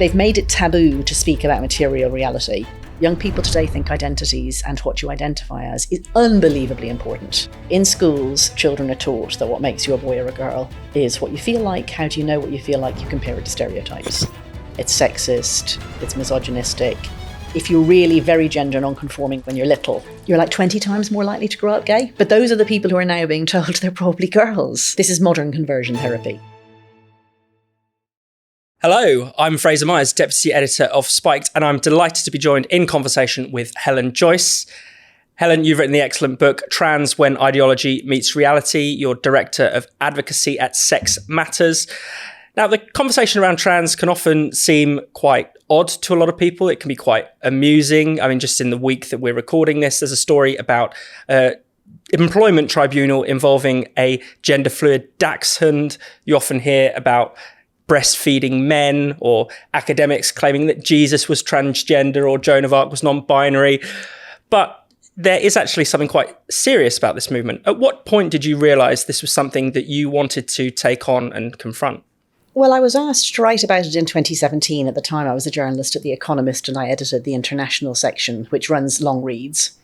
They've made it taboo to speak about material reality. Young people today think identities and what you identify as is unbelievably important. In schools, children are taught that what makes you a boy or a girl is what you feel like. How do you know what you feel like? You compare it to stereotypes. It's sexist, it's misogynistic. If you're really very gender non-conforming when you're little, you're like 20 times more likely to grow up gay. But those are the people who are now being told they're probably girls. This is modern conversion therapy. Hello, I'm Fraser Myers, Deputy Editor of Spiked, and I'm delighted to be joined in conversation with Helen Joyce. Helen, you've written the excellent book, Trans When Ideology Meets Reality. You're Director of Advocacy at Sex Matters. Now, the conversation around trans can often seem quite odd to a lot of people. It can be quite amusing. I mean, just in the week that we're recording this, there's a story about employment tribunal involving a gender fluid dachshund. You often hear about breastfeeding men, or academics claiming that Jesus was transgender or Joan of Arc was non-binary. But there is actually something quite serious about this movement. At what point did you realise this was something that you wanted to take on and confront? Well, I was asked to write about it in 2017. At the time, I was a journalist at The Economist and I edited the international section, which runs long reads.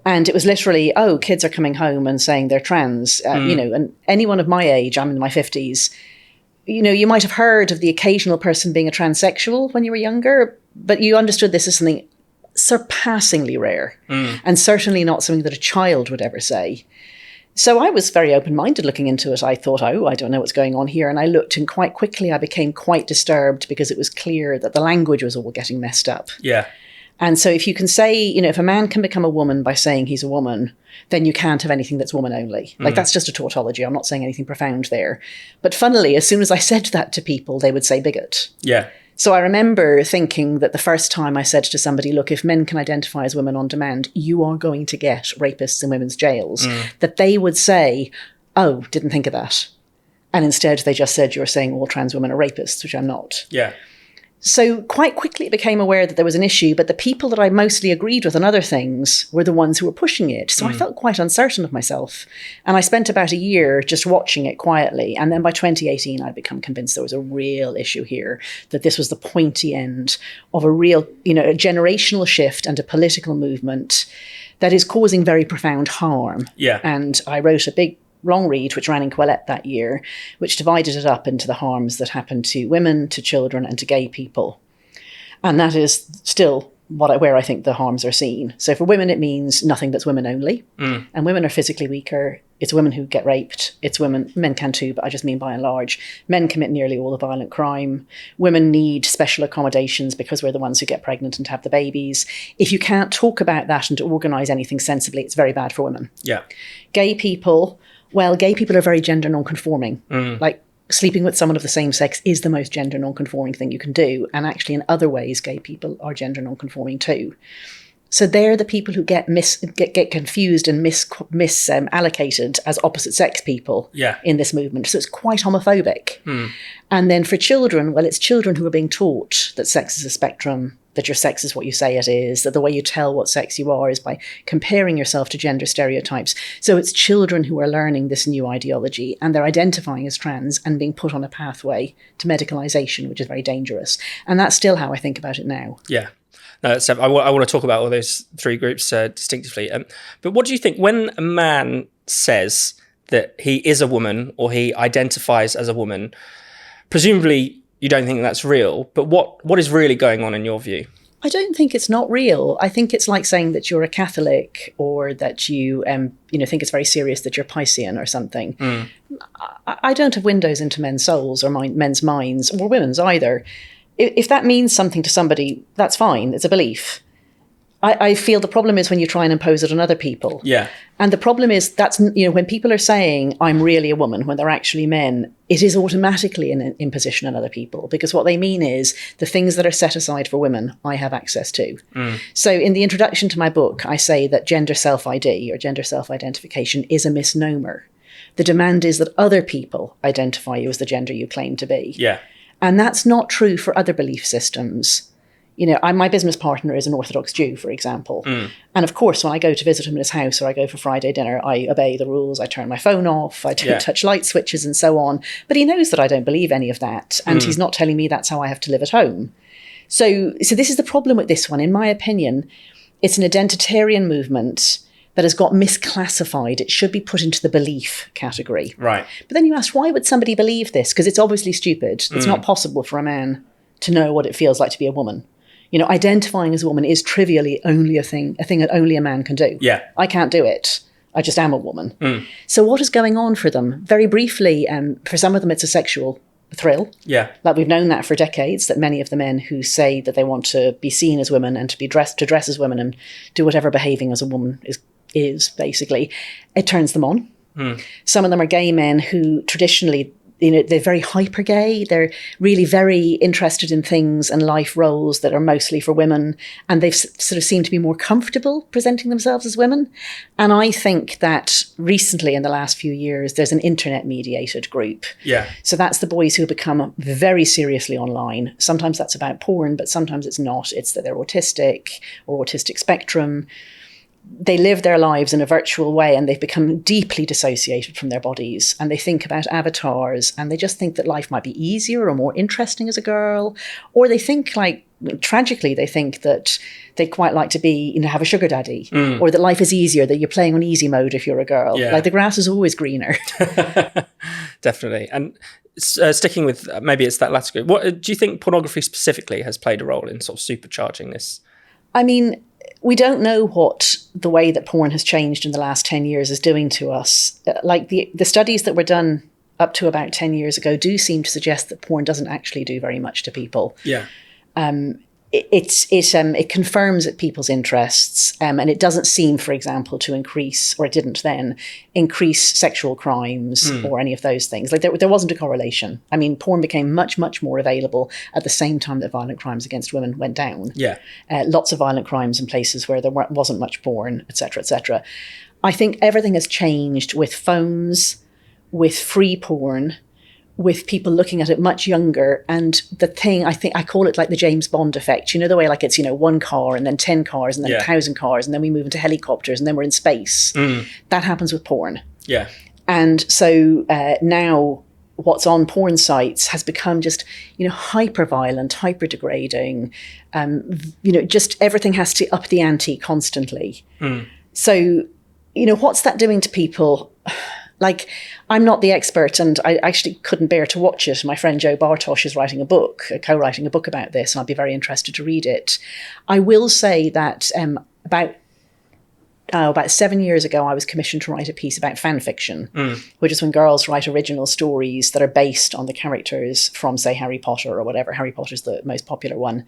And it was literally, kids are coming home and saying they're trans. And anyone of my age, I'm in my 50s, you might have heard of the occasional person being a transsexual when you were younger, but you understood this as something surpassingly rare and certainly not something that a child would ever say. So I was very open-minded looking into it. I thought, I don't know what's going on here. And I looked, and quite quickly I became quite disturbed because it was clear that the language was all getting messed up. Yeah. And so if you can say, if a man can become a woman by saying he's a woman, then you can't have anything that's woman only. Like, that's just a tautology. I'm not saying anything profound there. But funnily, as soon as I said that to people, they would say bigot. Yeah. So I remember thinking that the first time I said to somebody, look, if men can identify as women on demand, you are going to get rapists in women's jails, that they would say, oh, didn't think of that. And instead they just said, you're saying all trans women are rapists, which I'm not. Yeah. So quite quickly it became aware that there was an issue, but the people that I mostly agreed with on other things were the ones who were pushing it. So I felt quite uncertain of myself. And I spent about a year just watching it quietly. And then by 2018, I'd become convinced there was a real issue here, that this was the pointy end of a real, a generational shift and a political movement that is causing very profound harm. Yeah. And I wrote a big long read, which ran in Quillette that year, which divided it up into the harms that happen to women, to children, and to gay people. And that is still where I think the harms are seen. So for women, it means nothing that's women only. And women are physically weaker. It's women who get raped. It's women, men can too, but I just mean by and large. Men commit nearly all the violent crime. Women need special accommodations because we're the ones who get pregnant and have the babies. If you can't talk about that and to organise anything sensibly, it's very bad for women. Yeah. Gay people are very gender non-conforming. Like, sleeping with someone of the same sex is the most gender non-conforming thing you can do. And actually, in other ways, gay people are gender non-conforming too. So they're the people who get confused and misallocated as opposite sex people in this movement. So it's quite homophobic. And then for children, it's children who are being taught that sex is a spectrum, that your sex is what you say it is, that the way you tell what sex you are is by comparing yourself to gender stereotypes. So it's children who are learning this new ideology, and they're identifying as trans and being put on a pathway to medicalization, which is very dangerous. And that's still how I think about it now. Yeah. No, I want to talk about all those three groups distinctively. But what do you think when a man says that he is a woman or he identifies as a woman? Presumably, you don't think that's real, but what is really going on in your view? I don't think it's not real. I think it's like saying that you're a Catholic or that you think it's very serious that you're Piscean or something. I don't have windows into men's souls or men's minds, or women's either. If that means something to somebody, that's fine. It's a belief. I feel the problem is when you try and impose it on other people. Yeah. And the problem is that's, when people are saying, I'm really a woman, when they're actually men, it is automatically an imposition on other people, because what they mean is the things that are set aside for women, I have access to. So in the introduction to my book, I say that gender self-ID or gender self-identification is a misnomer. The demand is that other people identify you as the gender you claim to be. Yeah. And that's not true for other belief systems. My business partner is an Orthodox Jew, for example. And of course, when I go to visit him in his house or I go for Friday dinner, I obey the rules. I turn my phone off. I don't touch light switches and so on. But he knows that I don't believe any of that. And he's not telling me that's how I have to live at home. So this is the problem with this one. In my opinion, it's an identitarian movement that has got misclassified. It should be put into the belief category. Right. But then you ask, why would somebody believe this? Because it's obviously stupid. It's not possible for a man to know what it feels like to be a woman. Identifying as a woman is trivially only a thing that only a man can do. Yeah. I can't do it. I just am a woman. So what is going on for them? Very briefly, for some of them, it's a sexual thrill. Yeah. Like we've known that for decades, that many of the men who say that they want to be seen as women and to dress as women and do whatever behaving as a woman is basically, it turns them on. Some of them are gay men who traditionally, they're very hyper gay. They're really very interested in things and life roles that are mostly for women. And they've sort of seemed to be more comfortable presenting themselves as women. And I think that recently in the last few years, there's an internet mediated group. Yeah. So that's the boys who have become very seriously online. Sometimes that's about porn, but sometimes it's not. It's that they're autistic or autistic spectrum. They live their lives in a virtual way and they've become deeply dissociated from their bodies, and they think about avatars and they just think that life might be easier or more interesting as a girl, or they think tragically, they think that they'd quite like to be, have a sugar daddy, or that life is easier, that you're playing on easy mode if you're a girl. Yeah. Like the grass is always greener. Definitely. And sticking with, maybe it's that latter group, what do you think pornography specifically has played a role in sort of supercharging this? I mean, we don't know what the way that porn has changed in the last 10 years is doing to us. Like the studies that were done up to about 10 years ago do seem to suggest that porn doesn't actually do very much to people. Yeah. It confirms at people's interests, and it doesn't seem, for example, to increase, or it didn't then, increase sexual crimes or any of those things. Like there wasn't a correlation. I mean, porn became much, much more available at the same time that violent crimes against women went down. Yeah. Lots of violent crimes in places where there wasn't much porn, et cetera, et cetera. I think everything has changed with phones, with free porn, with people looking at it much younger. And the thing, I call it like the James Bond effect. The way like it's, one car and then 10 cars and then 1,000 cars and then we move into helicopters and then we're in space. That happens with porn. Yeah. And so now what's on porn sites has become just, hyper violent, hyper degrading. Just everything has to up the ante constantly. So, what's that doing to people? Like, I'm not the expert and I actually couldn't bear to watch it. My friend Joe Bartosh is co-writing a book about this, and I'd be very interested to read it. I will say that about 7 years ago, I was commissioned to write a piece about fan fiction, which is when girls write original stories that are based on the characters from, say, Harry Potter or whatever. Harry Potter's the most popular one.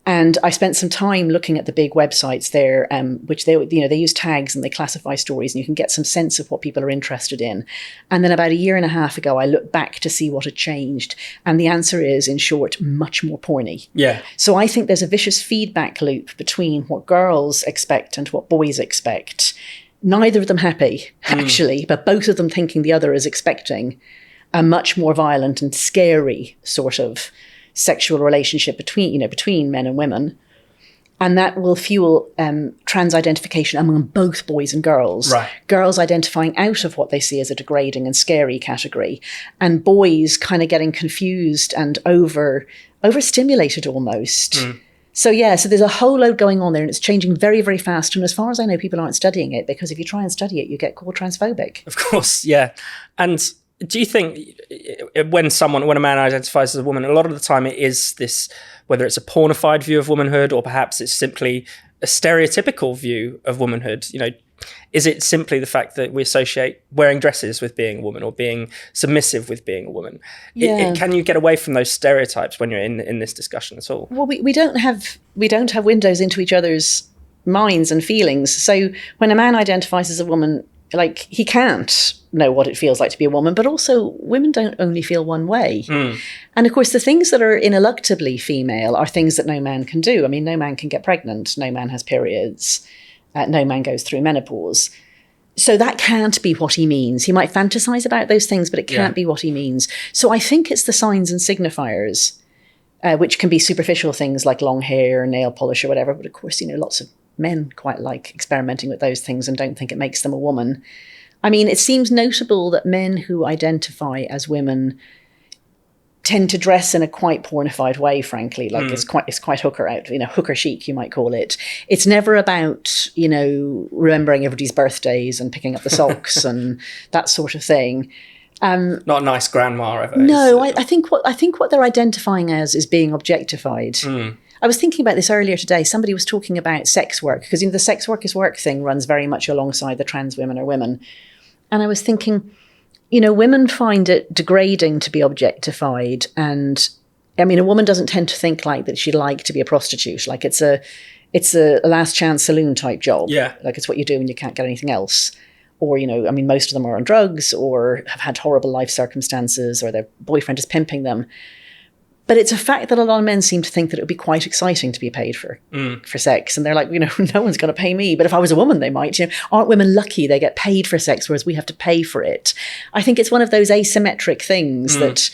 And I spent some time looking at the big websites there, which they use tags and they classify stories, and you can get some sense of what people are interested in. And then about a year and a half ago, I looked back to see what had changed. And the answer is, in short, much more porny. Yeah. So I think there's a vicious feedback loop between what girls expect and what boys expect. Neither of them happy, actually, but both of them thinking the other is expecting a much more violent and scary sort of sexual relationship between men and women, and that will fuel trans identification among both boys and girls. Right. Girls identifying out of what they see as a degrading and scary category, and boys kind of getting confused and overstimulated almost. So there's a whole load going on there, and it's changing very, very fast. And as far as I know, people aren't studying it, because if you try and study it, you get called transphobic. Of course, yeah. And do you think when a man identifies as a woman, a lot of the time it is this, whether it's a pornified view of womanhood or perhaps it's simply a stereotypical view of womanhood, is it simply the fact that we associate wearing dresses with being a woman or being submissive with being a woman? Yeah. Can you get away from those stereotypes when you're in this discussion at all? Well, we don't have windows into each other's minds and feelings. So when a man identifies as a woman, like, he can't know what it feels like to be a woman, but also women don't only feel one way. And of course, the things that are ineluctably female are things that no man can do. I mean, no man can get pregnant, no man has periods, no man goes through menopause. So that can't be what he means. He might fantasize about those things, but it can't be what he means. So I think it's the signs and signifiers which can be superficial things like long hair, nail polish or whatever. But of course, lots of men quite like experimenting with those things and don't think it makes them a woman. I mean, it seems notable that men who identify as women tend to dress in a quite pornified way, frankly. Like it's quite hooker out, hooker chic, you might call it. It's never about, remembering everybody's birthdays and picking up the socks and that sort of thing. Not a nice grandma ever. No, I think what they're identifying as is being objectified. I was thinking about this earlier today. Somebody was talking about sex work, because the sex work is work thing runs very much alongside the trans women are women. And I was thinking, women find it degrading to be objectified. And I mean, a woman doesn't tend to think like that she'd like to be a prostitute. Like it's a last chance saloon type job. Yeah. Like it's what you do when you can't get anything else. Or, most of them are on drugs or have had horrible life circumstances, or their boyfriend is pimping them. But it's a fact that a lot of men seem to think that it would be quite exciting to be paid for sex. And they're like, no one's going to pay me. But if I was a woman, they might. Aren't women lucky they get paid for sex, whereas we have to pay for it? I think it's one of those asymmetric things that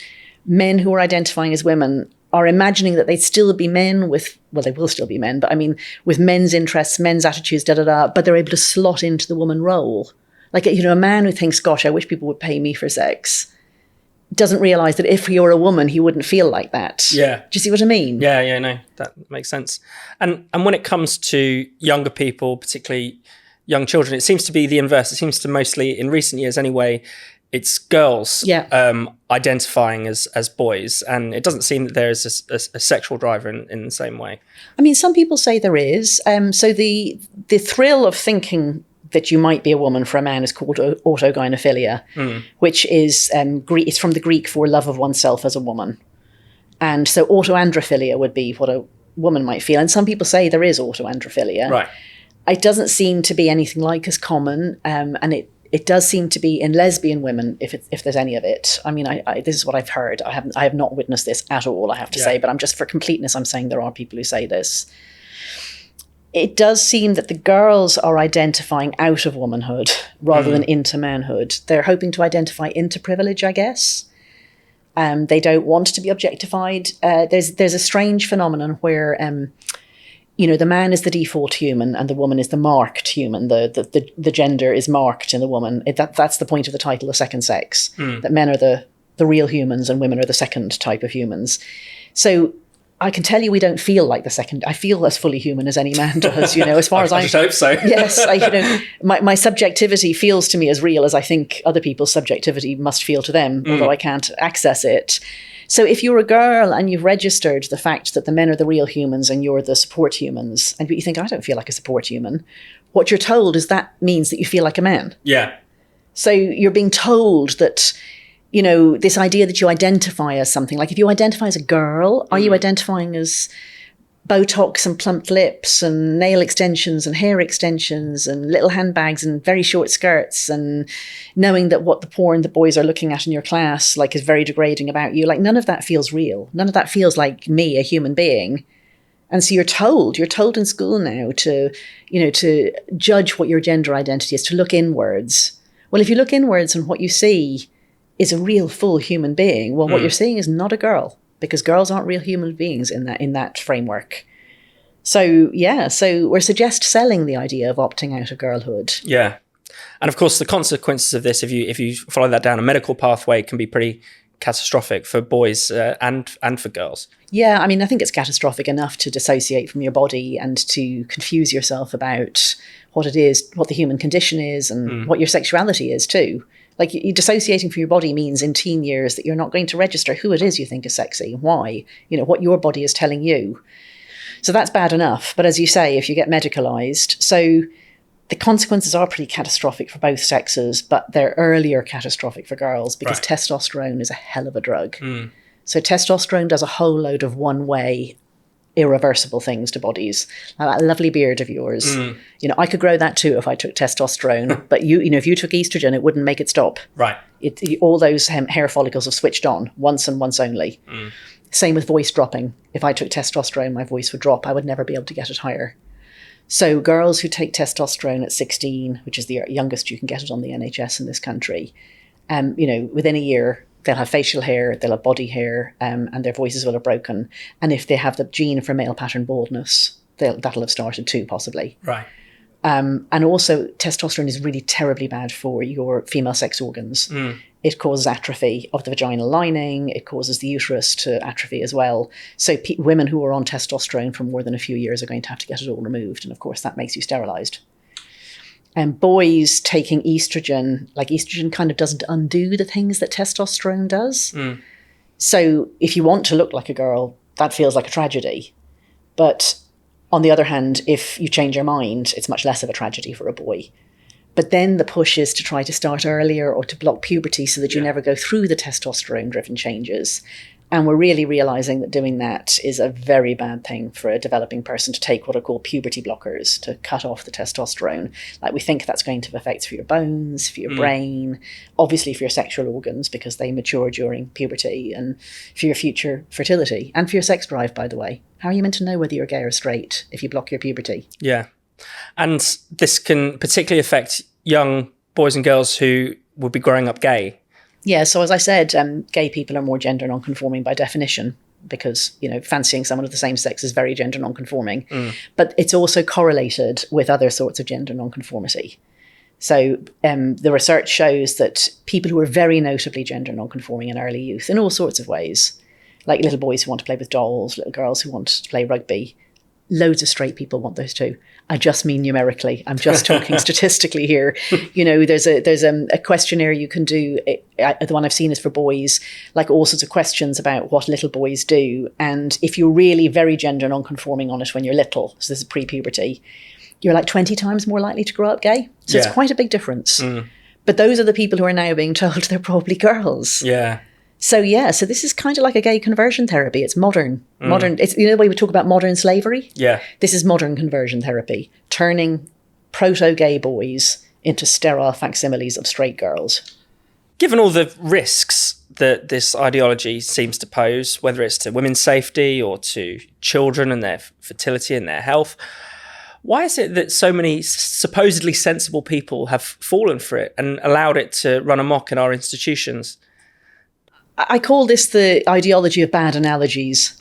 men who are identifying as women are imagining that they'd still be men they will still be men, but I mean, with men's interests, men's attitudes, but they're able to slot into the woman role. Like, a man who thinks, gosh, I wish people would pay me for sex, doesn't realise that if you're a woman, he wouldn't feel like that. Yeah. Do you see what I mean? Yeah, no, that makes sense. And when it comes to younger people, particularly young children, it seems to be the inverse. It seems to mostly, in recent years anyway, it's girls identifying as boys. And it doesn't seem that there is a sexual driver in the same way. I mean, some people say there is. So the thrill of thinking that you might be a woman for a man is called autogynephilia, which is it's from the Greek for love of oneself as a woman. And so autoandrophilia would be what a woman might feel. And some people say there is autoandrophilia. Right. It doesn't seem to be anything like as common, and it does seem to be in lesbian women, if there's any of it. I mean, this is what I've heard. I have not witnessed this at all, I have to say, but I'm just, for completeness, I'm saying there are people who say this. It does seem that the girls are identifying out of womanhood rather than into manhood. They're hoping to identify into privilege, I guess. They don't want to be objectified. There's a strange phenomenon where, the man is the default human and the woman is the marked human. The gender is marked in the woman. That's the point of the title, The Second Sex, that men are the real humans and women are the second type of humans. So I can tell you we don't feel like the second. I feel as fully human as any man does, as far as I just hope so. Yes, my subjectivity feels to me as real as I think other people's subjectivity must feel to them, although I can't access it. So if you're a girl and you've registered the fact that the men are the real humans and you're the support humans, and you think, I don't feel like a support human, what you're told is that means that you feel like a man. Yeah. So you're being told that, this idea that you identify as something, like if you identify as a girl, are you identifying as Botox and plumped lips and nail extensions and hair extensions and little handbags and very short skirts, and knowing that what the porn the boys are looking at in your class is very degrading about you? Like, none of that feels real. None of that feels like me, a human being. And so you're told in school now to judge what your gender identity is, to look inwards. Well, if you look inwards and what you see is a real full human being, well, what you're seeing is not a girl, because girls aren't real human beings in that framework. So we're selling the idea of opting out of girlhood. Yeah. And of course, the consequences of this, if you follow that down a medical pathway, can be pretty catastrophic for boys and for girls. Yeah, I mean, I think it's catastrophic enough to dissociate from your body and to confuse yourself about what it is, what the human condition is, and what your sexuality is too. Like, you dissociating from your body means in teen years that you're not going to register who it is you think is sexy, why, what your body is telling you. So that's bad enough. But as you say, if you get medicalized, so the consequences are pretty catastrophic for both sexes, but they're earlier catastrophic for girls because testosterone is a hell of a drug. So testosterone does a whole load of one-way, irreversible things to bodies. Like that lovely beard of yours. I could grow that too if I took testosterone, but if you took estrogen, it wouldn't make it stop. Right. All those hair follicles have switched on once and once only. Same with voice dropping. If I took testosterone, my voice would drop. I would never be able to get it higher. So girls who take testosterone at 16, which is the youngest you can get it on the NHS in this country, within a year, they'll have facial hair, they'll have body hair, and their voices will have broken. And if they have the gene for male pattern baldness, that'll have started too, possibly. Right. And also, testosterone is really terribly bad for your female sex organs. It causes atrophy of the vaginal lining. It causes the uterus to atrophy as well. So women who are on testosterone for more than a few years are going to have to get it all removed. And of course, that makes you sterilized. And boys taking estrogen, like estrogen kind of doesn't undo the things that testosterone does. So if you want to look like a girl, that feels like a tragedy. But on the other hand, if you change your mind, it's much less of a tragedy for a boy. But then the push is to try to start earlier or to block puberty so that you never go through the testosterone-driven changes. And we're really realizing that doing that is a very bad thing for a developing person, to take what are called puberty blockers, to cut off the testosterone. Like, we think that's going to have effects for your bones, for your brain, obviously for your sexual organs because they mature during puberty, and for your future fertility and for your sex drive, by the way. How are you meant to know whether you're gay or straight if you block your puberty? Yeah. And this can particularly affect young boys and girls who will be growing up gay. Yeah, so as I said, gay people are more gender non-conforming by definition because, fancying someone of the same sex is very gender non-conforming. But it's also correlated with other sorts of gender non-conformity. So the research shows that people who are very notably gender non-conforming in early youth, in all sorts of ways, like little boys who want to play with dolls, little girls who want to play rugby, loads of straight people want those too. I just mean numerically. I'm just talking statistically here. There's a questionnaire you can do. The one I've seen is for boys, like all sorts of questions about what little boys do. And if you're really very gender non-conforming on it when you're little, so this is pre-puberty, you're like 20 times more likely to grow up gay. So it's quite a big difference. But those are the people who are now being told they're probably girls. Yeah. So this is kind of like a gay conversion therapy. It's modern. It's the way we talk about modern slavery. Yeah. This is modern conversion therapy, turning proto-gay boys into sterile facsimiles of straight girls. Given all the risks that this ideology seems to pose, whether it's to women's safety or to children and their fertility and their health, why is it that so many supposedly sensible people have fallen for it and allowed it to run amok in our institutions? I call this the ideology of bad analogies.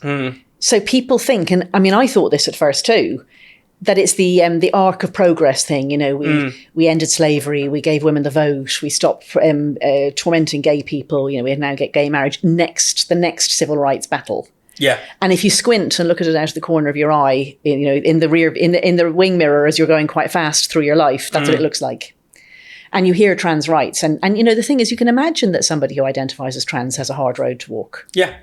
So people think, and I mean, I thought this at first too, that it's the arc of progress thing. We ended slavery, we gave women the vote, we stopped tormenting gay people. We now get gay marriage. The next civil rights battle. Yeah. And if you squint and look at it out of the corner of your eye, in the wing mirror as you're going quite fast through your life, that's what it looks like. And you hear trans rights. And the thing is, you can imagine that somebody who identifies as trans has a hard road to walk. Yeah.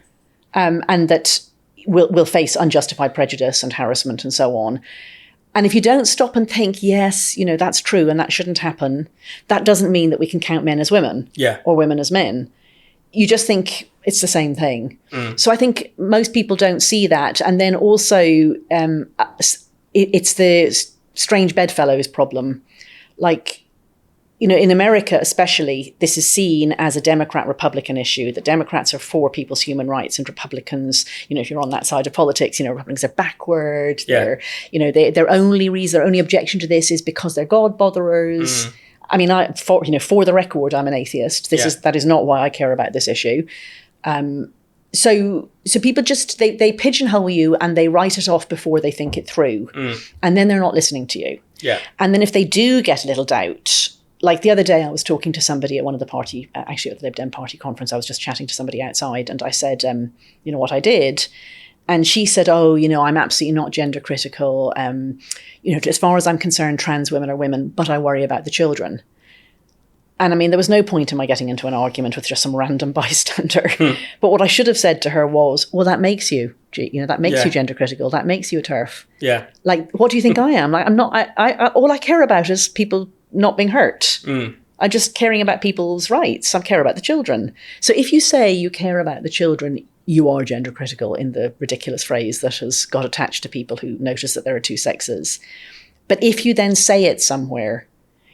And that will face unjustified prejudice and harassment and so on. And if you don't stop and think, yes, that's true and that shouldn't happen, that doesn't mean that we can count men as women or women as men. You just think it's the same thing. So I think most people don't see that. And then also it's the strange bedfellows problem. Like, in America especially, this is seen as a Democrat-Republican issue. The Democrats are for people's human rights, and Republicans, if you're on that side of politics, Republicans are backward. Yeah. Their only objection to this is because they're God botherers. I mean, for the record, I'm an atheist. That is not why I care about this issue. So people just they pigeonhole you and they write it off before they think it through, and then they're not listening to you. Yeah. And then if they do get a little doubt. Like the other day, I was talking to somebody at one of the party, actually at the Lib Dem party conference. I was just chatting to somebody outside, and I said, what I did, and she said, I'm absolutely not gender critical. As far as I'm concerned, trans women are women, but I worry about the children. And I mean, there was no point in my getting into an argument with just some random bystander. But what I should have said to her was, well, that makes you, that makes you gender critical. That makes you a TERF. Yeah. Like, what do you think I am? Like, I'm not. I all I care about is people not being hurt. I'm just caring about people's rights. I care about the children. So if you say you care about the children, you are gender critical in the ridiculous phrase that has got attached to people who notice that there are two sexes. But if you then say it somewhere,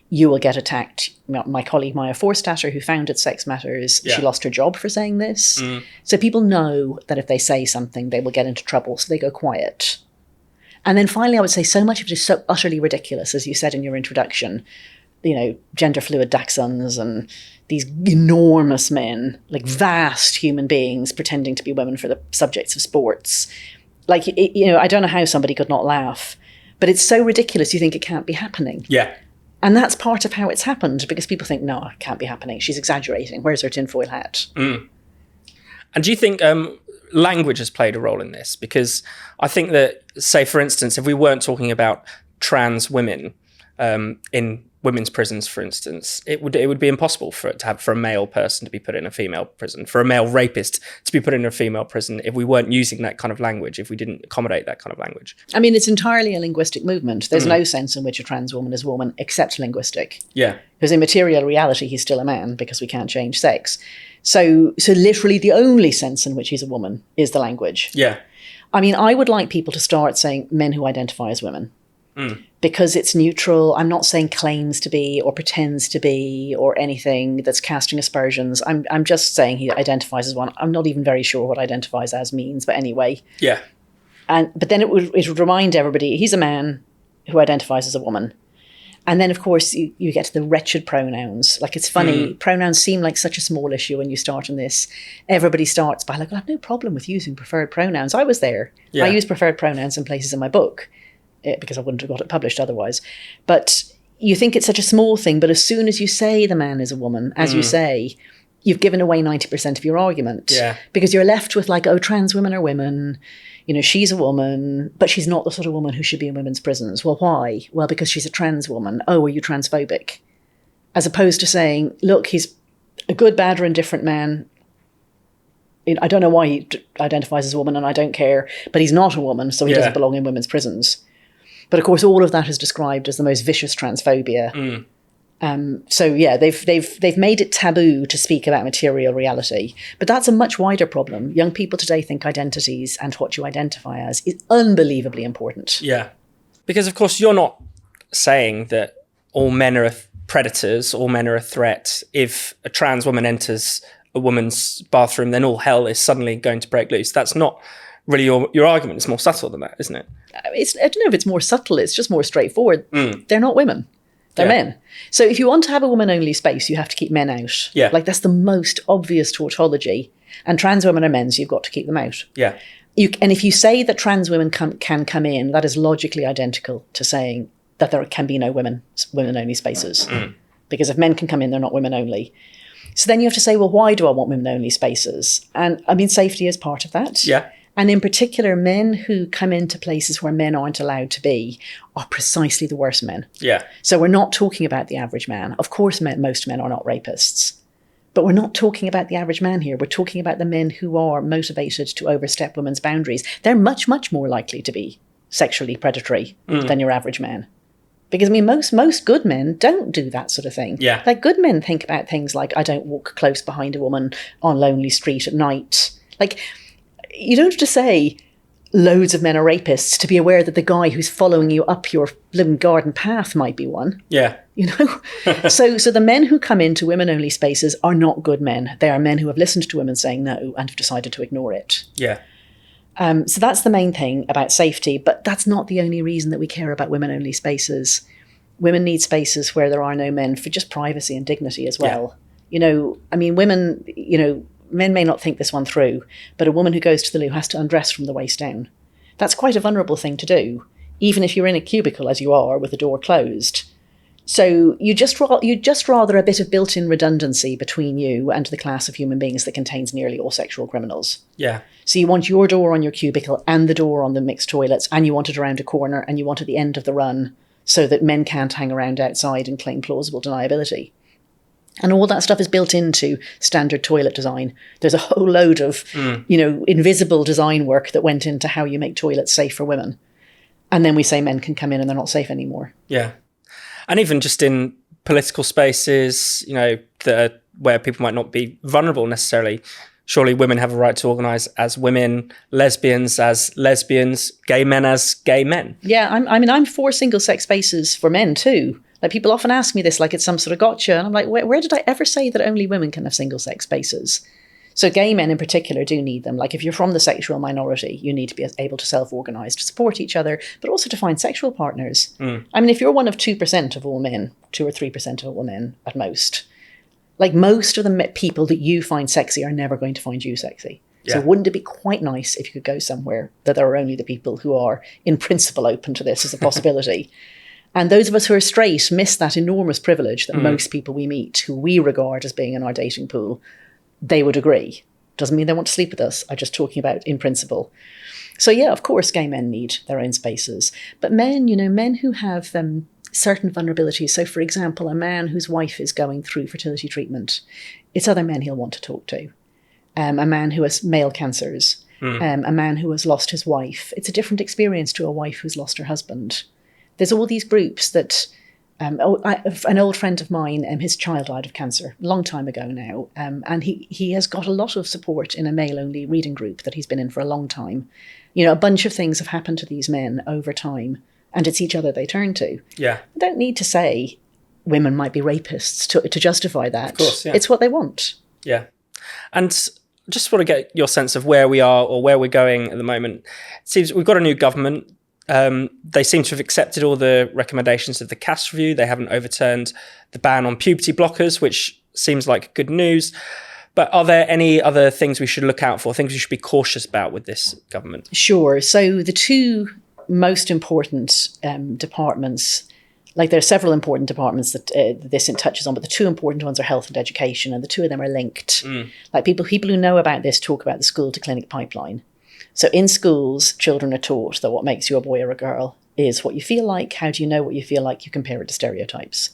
you will get attacked. My colleague Maya Forstatter, who founded Sex Matters, she lost her job for saying this. So people know that if they say something, they will get into trouble. So they go quiet. And then finally, I would say so much of it is so utterly ridiculous, as you said in your introduction. gender fluid dachshunds and these enormous men, like vast human beings pretending to be women for the subjects of sports. Like, I don't know how somebody could not laugh, but it's so ridiculous you think it can't be happening. Yeah. And that's part of how it's happened, because people think, no, it can't be happening. She's exaggerating. Where's her tinfoil hat? And do you think language has played a role in this? Because I think that, say, for instance, if we weren't talking about trans women in women's prisons, for instance, it would be impossible for a male person to be put in a female prison, for a male rapist to be put in a female prison, if we weren't using that kind of language, if we didn't accommodate that kind of language. I mean, it's entirely a linguistic movement. There's no sense in which a trans woman is a woman except linguistic. Yeah. Because in material reality, he's still a man because we can't change sex. So literally the only sense in which he's a woman is the language. Yeah. I mean, I would like people to start saying men who identify as women. Because it's neutral. I'm not saying claims to be or pretends to be or anything that's casting aspersions. I'm just saying he identifies as one. I'm not even very sure what identifies as means, but anyway. Yeah. But then it would remind everybody he's a man who identifies as a woman. And then, of course, you get to the wretched pronouns. Like, it's funny. Pronouns seem like such a small issue when you start on this. Everybody starts by like, well, I have no problem with using preferred pronouns. I was there. Yeah. I use preferred pronouns in places in my book. Because I wouldn't have got it published otherwise. But you think it's such a small thing, but as soon as you say the man is a woman, as you say, you've given away 90% of your argument. Yeah. Because you're left with like, oh, trans women are women, she's a woman, but she's not the sort of woman who should be in women's prisons. Well, why? Well, because she's a trans woman. Oh, are you transphobic? As opposed to saying, look, he's a good, bad, or indifferent man. I don't know why he identifies as a woman, and I don't care, but he's not a woman, so he doesn't belong in women's prisons. But of course, all of that is described as the most vicious transphobia. So yeah, they've made it taboo to speak about material reality. But that's a much wider problem. Young people today think identities and what you identify as is unbelievably important. Yeah, because of course you're not saying that all men are predators, all men are a threat. If a trans woman enters a woman's bathroom, then all hell is suddenly going to break loose. That's not really your argument. It's more subtle than that, isn't it? I don't know if it's more subtle. It's just more straightforward. They're not women. They're men. So if you want to have a woman-only space, you have to keep men out. Yeah. Like, that's the most obvious tautology. And trans women are men, so you've got to keep them out. Yeah. And if you say that trans women can come in, that is logically identical to saying that there can be no women-only spaces. Because if men can come in, they're not women-only. So then you have to say, well, why do I want women-only spaces? And I mean, safety is part of that. Yeah. And in particular, men who come into places where men aren't allowed to be are precisely the worst men. Yeah. So we're not talking about the average man. Of course, most men are not rapists. But we're not talking about the average man here. We're talking about the men who are motivated to overstep women's boundaries. They're much, much more likely to be sexually predatory than your average man. Because, I mean, most good men don't do that sort of thing. Yeah. Like, good men think about things like, I don't walk close behind a woman on lonely street at night. Like, you don't have to say loads of men are rapists to be aware that the guy who's following you up your living garden path might be one. Yeah. So the men who come into women-only spaces are not good men. They are men who have listened to women saying no and have decided to ignore it. Yeah. So that's the main thing about safety, but that's not the only reason that we care about women-only spaces. Women need spaces where there are no men for just privacy and dignity as well. Yeah. I mean, women, men may not think this one through, but a woman who goes to the loo has to undress from the waist down. That's quite a vulnerable thing to do, even if you're in a cubicle as you are with the door closed. So you just rather a bit of built-in redundancy between you and the class of human beings that contains nearly all sexual criminals. Yeah. So you want your door on your cubicle and the door on the mixed toilets, and you want it around a corner, and you want it at the end of the run so that men can't hang around outside and claim plausible deniability. And all that stuff is built into standard toilet design. There's a whole load of, invisible design work that went into how you make toilets safe for women. And then we say men can come in and they're not safe anymore. Yeah. And even just in political spaces, where people might not be vulnerable necessarily, surely women have a right to organise as women, lesbians as lesbians, gay men as gay men. Yeah, I'm for single-sex spaces for men too. Like, people often ask me this like it's some sort of gotcha. And I'm like, where did I ever say that only women can have single-sex spaces? So gay men in particular do need them. Like if you're from the sexual minority, you need to be able to self-organise to support each other, but also to find sexual partners. I mean, if you're one of 2% of all men, 2 or 3% of all men at most, like most of the people that you find sexy are never going to find you sexy. Yeah. So wouldn't it be quite nice if you could go somewhere that there are only the people who are in principle open to this as a possibility? And those of us who are straight miss that enormous privilege that most people we meet, who we regard as being in our dating pool, they would agree. Doesn't mean they want to sleep with us. I'm just talking about in principle. So yeah, of course, gay men need their own spaces. But men, men who have certain vulnerabilities. So for example, a man whose wife is going through fertility treatment, it's other men he'll want to talk to. A man who has male cancers, a man who has lost his wife. It's a different experience to a wife who's lost her husband. There's all these groups that, an old friend of mine, his child died of cancer a long time ago now, and he has got a lot of support in a male-only reading group that he's been in for a long time. A bunch of things have happened to these men over time, and it's each other they turn to. Yeah. I don't need to say women might be rapists to justify that. Of course, yeah. It's what they want. Yeah. And just want to get your sense of where we are or where we're going at the moment. It seems we've got a new government. They seem to have accepted all the recommendations of the Cass review. They haven't overturned the ban on puberty blockers, which seems like good news. But are there any other things we should look out for, things we should be cautious about with this government? Sure. So the two most important departments, like there are several important departments that this touches on, but the two important ones are health and education, and the two of them are linked. Like people who know about this talk about the school to clinic pipeline. So in schools, children are taught that what makes you a boy or a girl is what you feel like. How do you know what you feel like? You compare it to stereotypes.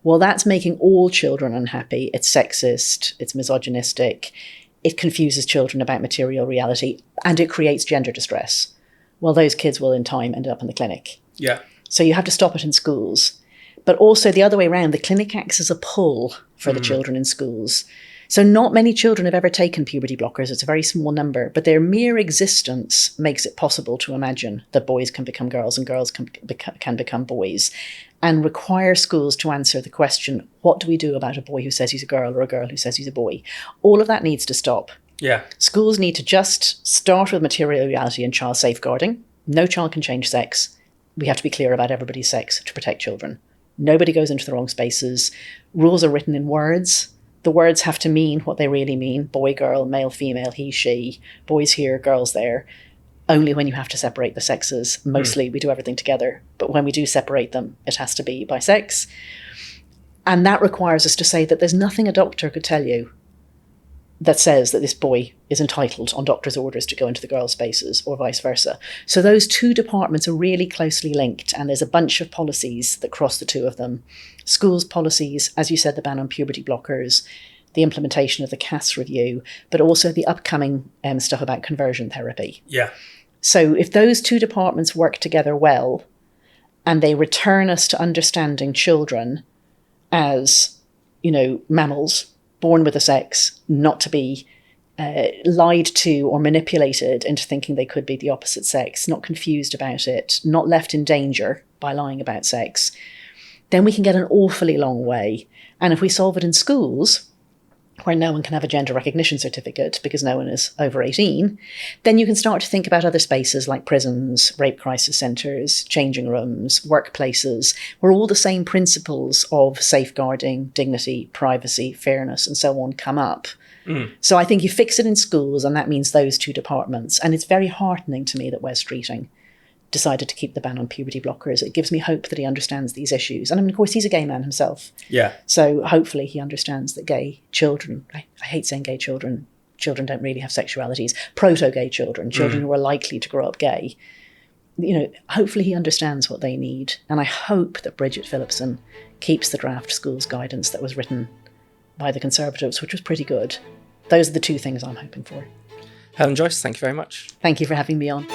Well, that's making all children unhappy. It's sexist, it's misogynistic, it confuses children about material reality, and it creates gender distress. Well, those kids will in time end up in the clinic. Yeah. So you have to stop it in schools. But also the other way around, the clinic acts as a pull for the children in schools. So not many children have ever taken puberty blockers. It's a very small number, but their mere existence makes it possible to imagine that boys can become girls and girls can become boys, and require schools to answer the question, what do we do about a boy who says he's a girl or a girl who says he's a boy? All of that needs to stop. Yeah. Schools need to just start with material reality and child safeguarding. No child can change sex. We have to be clear about everybody's sex to protect children. Nobody goes into the wrong spaces. Rules are written in words. The words have to mean what they really mean. Boy, girl, male, female, he, she, boys here, girls there. Only when you have to separate the sexes. Mostly we do everything together. But when we do separate them, it has to be by sex. And that requires us to say that there's nothing a doctor could tell you that says that this boy is entitled on doctor's orders to go into the girls' spaces or vice versa. So those two departments are really closely linked, and there's a bunch of policies that cross the two of them. Schools policies, as you said, the ban on puberty blockers, the implementation of the Cass review, but also the upcoming stuff about conversion therapy. Yeah. So if those two departments work together well, and they return us to understanding children as, mammals, born with a sex, not to be lied to or manipulated into thinking they could be the opposite sex, not confused about it, not left in danger by lying about sex, then we can get an awfully long way. And if we solve it in schools, where no one can have a gender recognition certificate because no one is over 18, then you can start to think about other spaces like prisons, rape crisis centres, changing rooms, workplaces, where all the same principles of safeguarding, dignity, privacy, fairness, and so on come up. So I think you fix it in schools, and that means those two departments. And it's very heartening to me that Wes Streeting decided to keep the ban on puberty blockers. It gives me hope that he understands these issues. And of course, he's a gay man himself. Yeah. So hopefully he understands that gay children, I hate saying gay children don't really have sexualities, proto-gay children who are likely to grow up gay. Hopefully he understands what they need. And I hope that Bridget Phillipson keeps the draft schools guidance that was written by the Conservatives, which was pretty good. Those are the two things I'm hoping for. Helen Joyce, thank you very much. Thank you for having me on.